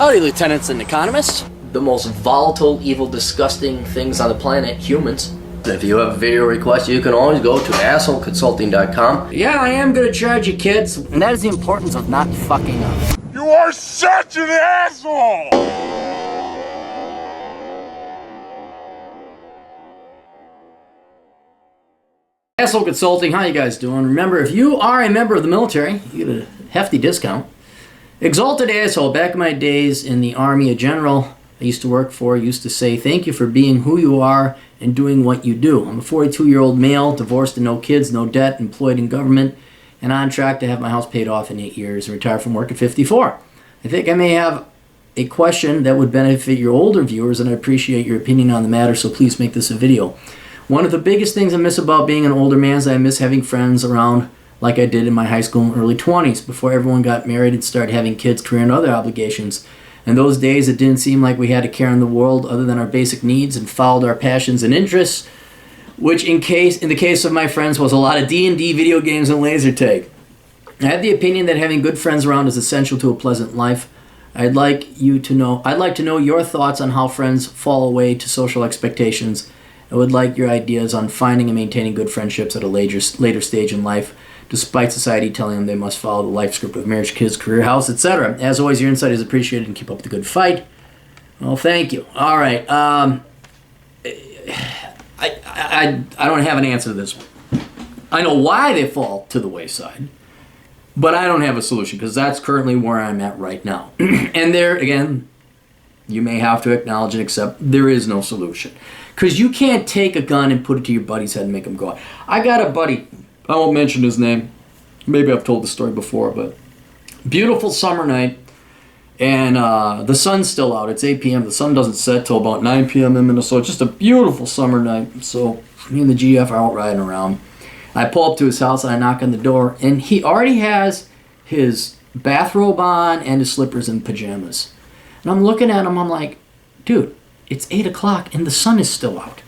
Howdy, lieutenants and economists. The most volatile, evil, disgusting things on the planet, humans. If you have a video request, you can always go to assholeconsulting.com. Yeah, I am gonna charge you, kids. And that is the importance of not fucking up. You are such an asshole! Asshole Consulting, how you guys doing? Remember, if you are a member of the military, you get a hefty discount. Exalted Asshole, back in my days in the Army, a general I used to work for used to say, thank you for being who you are and doing what you do. I'm a 42-year-old male, divorced and no kids, no debt, employed in government, and on track to have my house paid off in 8 years and retire from work at 54. I think I may have a question that would benefit your older viewers, and I appreciate your opinion on the matter, so please make this a video. One of the biggest things I miss about being an older man is I miss having friends around like I did in my high school and early 20s, before everyone got married and started having kids, career, and other obligations. In those days, it didn't seem like we had a care in the world other than our basic needs and followed our passions and interests, which in the case of my friends was a lot of D&D, video games, and laser tag. I have the opinion that having good friends around is essential to a pleasant life. I'd like to know your thoughts on how friends fall away to social expectations. I would like your ideas on finding and maintaining good friendships at a later stage in life, despite society telling them they must follow the life script of marriage, kids, career, house, etc. As always, your insight is appreciated, and keep up the good fight. Well, thank you. All right. I don't have an answer to this one. I know why they fall to the wayside, but I don't have a solution, because that's currently where I'm at right now. And there, again, you may have to acknowledge and accept there is no solution. Because you can't take a gun and put it to your buddy's head and make him go out. I got a buddy, I won't mention his name. Maybe I've told the story before, but beautiful summer night, and the sun's still out. It's 8 p.m. The sun doesn't set till about 9 p.m. in Minnesota. Just a beautiful summer night. So me and the GF are out riding around. I pull up to his house and I knock on the door, and he already has his bathrobe on and his slippers and pajamas. And I'm looking at him, I'm like, dude, it's 8 o'clock and the sun is still out.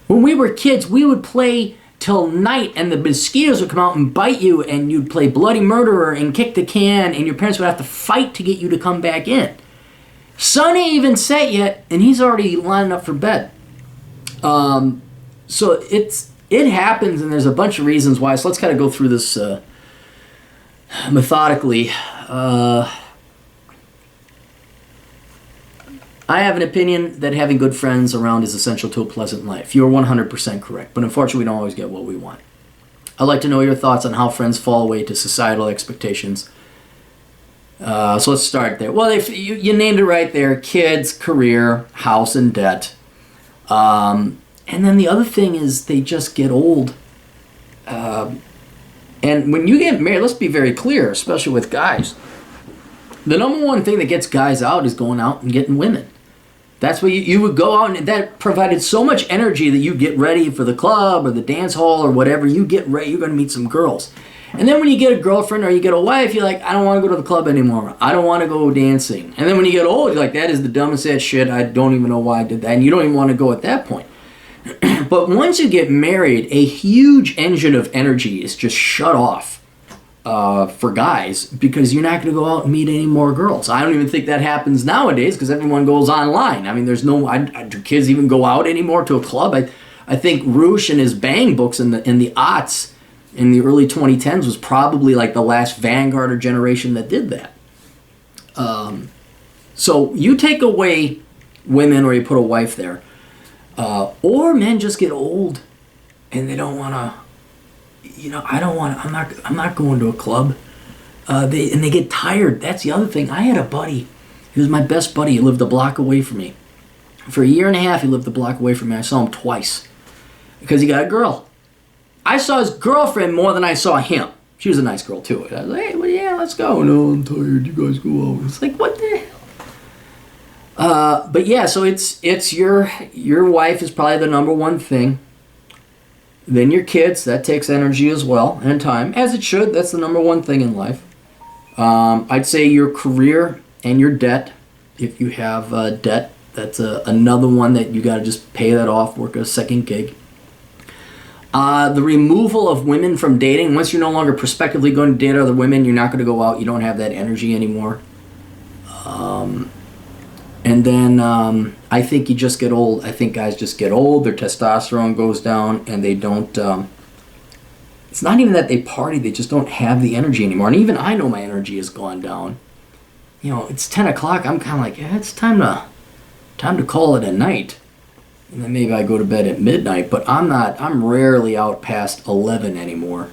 When we were kids, we would play till night and the mosquitoes would come out and bite you, and you'd play bloody murderer and kick the can, and your parents would have to fight to get you to come back in. Sun ain't even set yet and he's already lining up for bed. So it happens, and there's a bunch of reasons why. So let's kind of go through this methodically. I have an opinion that having good friends around is essential to a pleasant life. You're 100% correct, but unfortunately we don't always get what we want. I'd like to know your thoughts on how friends fall away to societal expectations. So let's start there. Well, you named it right there: kids, career, house, and debt. And then the other thing is they just get old. And when you get married, let's be very clear, especially with guys, the number one thing that gets guys out is going out and getting women. That's where you would go out, and that provided so much energy that you get ready for the club or the dance hall or whatever. You get ready, you're going to meet some girls. And then when you get a girlfriend or you get a wife, you're like, I don't want to go to the club anymore. I don't want to go dancing. And then when you get old, you're like, that is the dumbest ass shit. I don't even know why I did that. And you don't even want to go at that point. But once you get married, a huge engine of energy is just shut off. For guys, because you're not going to go out and meet any more girls. I don't even think that happens nowadays, because everyone goes online. I mean, there's no, do kids even go out anymore to a club? I think Roosh and his bang books in the aughts, in the early 2010s, was probably like the last vanguard or generation that did that. So you take away women, or you put a wife there, or men just get old and they don't want to. I'm not going to a club. They get tired. That's the other thing. I had a buddy. He was my best buddy. He lived a block away from me. For a year and a half, he lived a block away from me. I saw him twice because he got a girl. I saw his girlfriend more than I saw him. She was a nice girl, too. I was like, hey, well, yeah, let's go. No, I'm tired. You guys go out. It's like, what the hell? But yeah, so it's your wife is probably the number one thing. Then your kids, that takes energy as well, and time, as it should. That's the number one thing in life. I'd say your career and your debt. If you have debt, that's another one that you got to just pay that off, work a second gig. The removal of women from dating. Once you're no longer prospectively going to date other women, you're not going to go out. You don't have that energy anymore. And then I think you just get old. I think guys just get old. Their testosterone goes down, and they don't. It's not even that they party; they just don't have the energy anymore. And even I know my energy has gone down. You know, it's 10 o'clock. I'm kind of like, yeah, it's time to call it a night. And then maybe I go to bed at midnight. But I'm rarely out past 11 anymore.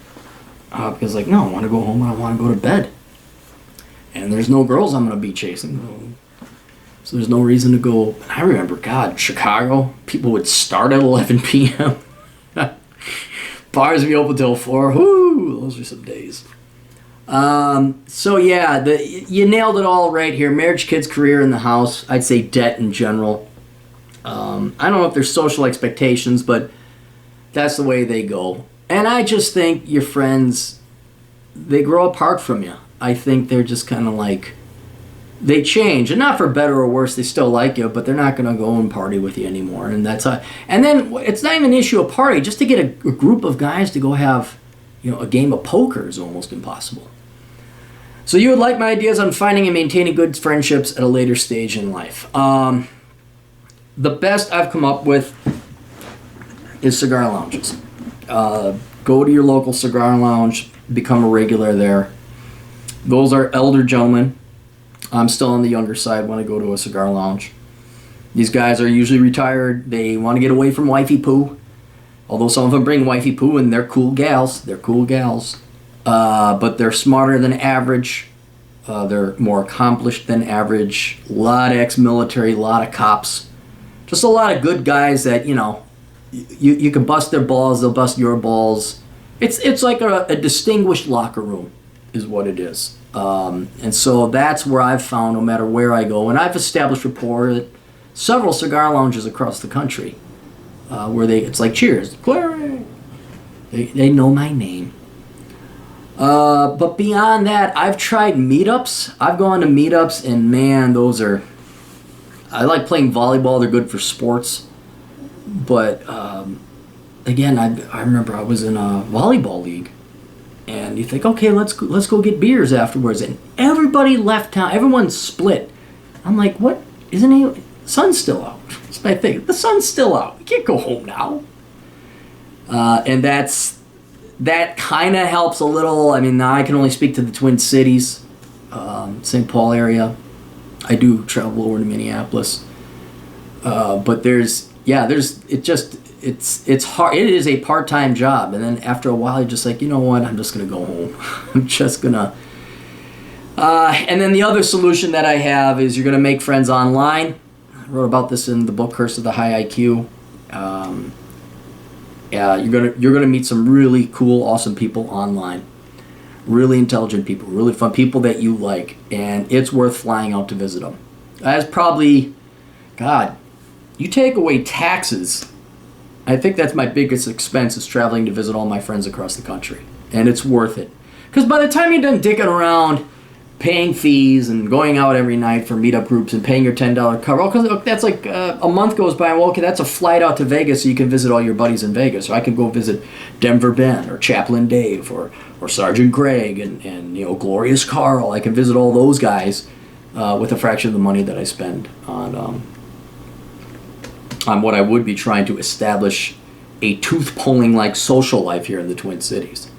Because like, no, I want to go home and I want to go to bed. And there's no girls I'm going to be chasing. So there's no reason to go. I remember, God, Chicago, people would start at 11 p.m. Bars would be open till 4. Whoo, those are some days. So yeah, you nailed it all right here. Marriage, kids, career, in the house. I'd say debt in general. I don't know if there's social expectations, but that's the way they go. And I just think your friends, they grow apart from you. I think they're just kind of like, they change, and not for better or worse. They still like you, but they're not going to go and party with you anymore. And that's how. And then it's not even an issue of party. Just to get a group of guys to go have, a game of poker is almost impossible. So you would like my ideas on finding and maintaining good friendships at a later stage in life. The best I've come up with is cigar lounges. Go to your local cigar lounge, become a regular there. Those are elder gentlemen. I'm still on the younger side when I go to a cigar lounge. These guys are usually retired. They want to get away from wifey poo. Although some of them bring wifey poo, and they're cool gals. They're cool gals. But they're smarter than average. They're more accomplished than average. A lot of ex-military, a lot of cops. Just a lot of good guys that, you can bust their balls, they'll bust your balls. It's like a distinguished locker room is what it is. And so that's where I've found, no matter where I go, and I've established rapport at several cigar lounges across the country, where it's like, cheers, Clary. They know my name. But beyond that, I've tried meetups. I've gone to meetups, and man, I like playing volleyball. They're good for sports. But again, I remember I was in a volleyball league. And you think, okay, let's go get beers afterwards. And everybody left town. Everyone split. I'm like, what? Sun's still out. That's my thing. The sun's still out. We can't go home now. And that kind of helps a little. I mean, now I can only speak to the Twin Cities, St. Paul area. I do travel over to Minneapolis. But it's hard. It is a part-time job, and then after a while, you're just like, you know what? I'm just gonna go home. I'm just gonna. And then the other solution that I have is you're gonna make friends online. I wrote about this in the book Curse of the High IQ. You're gonna meet some really cool, awesome people online. Really intelligent people, really fun people that you like, and it's worth flying out to visit them. That's probably, God, you take away taxes. I think that's my biggest expense, is traveling to visit all my friends across the country. And it's worth it. Because by the time you're done dicking around, paying fees and going out every night for meetup groups and paying your $10 cover, because that's like a month goes by, and well, okay, that's a flight out to Vegas so you can visit all your buddies in Vegas. So I could go visit Denver Ben or Chaplain Dave or Sergeant Greg and Glorious Carl. I can visit all those guys with a fraction of the money that I spend on what I would be trying to establish a tooth-pulling like social life here in the Twin Cities.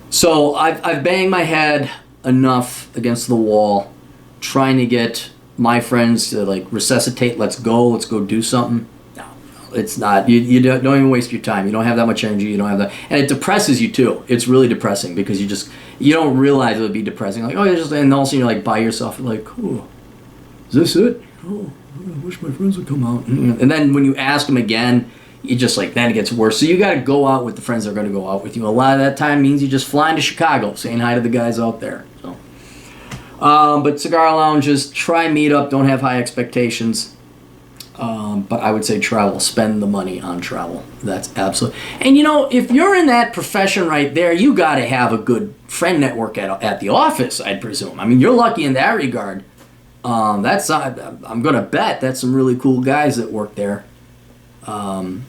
So I've banged my head enough against the wall trying to get my friends to like resuscitate, let's go do something. No, it's not. You don't even waste your time. You don't have that much energy. You don't have that. And it depresses you too. It's really depressing because you don't realize it would be depressing. Like, and all of a sudden you're like by yourself, like, oh, is this it? Oh, I wish my friends would come out. And then when you ask them again, you just like, then it gets worse. So you got to go out with the friends that are going to go out with you. A lot of that time means you just flying to Chicago, saying hi to the guys out there. So, but cigar lounges, try meetup. Don't have high expectations. But I would say travel. Spend the money on travel. That's absolutely. And if you're in that profession right there, you got to have a good friend network at the office, I'd presume. I mean, you're lucky in that regard. I'm gonna bet that's some really cool guys that work there, and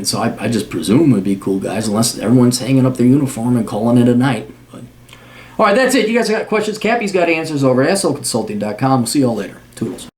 so I just presume would be cool guys, unless everyone's hanging up their uniform and calling it a night. But All right, that's it. You guys got questions? Cappy's got answers over at assholeconsulting.com. We'll see you all later. Toodles.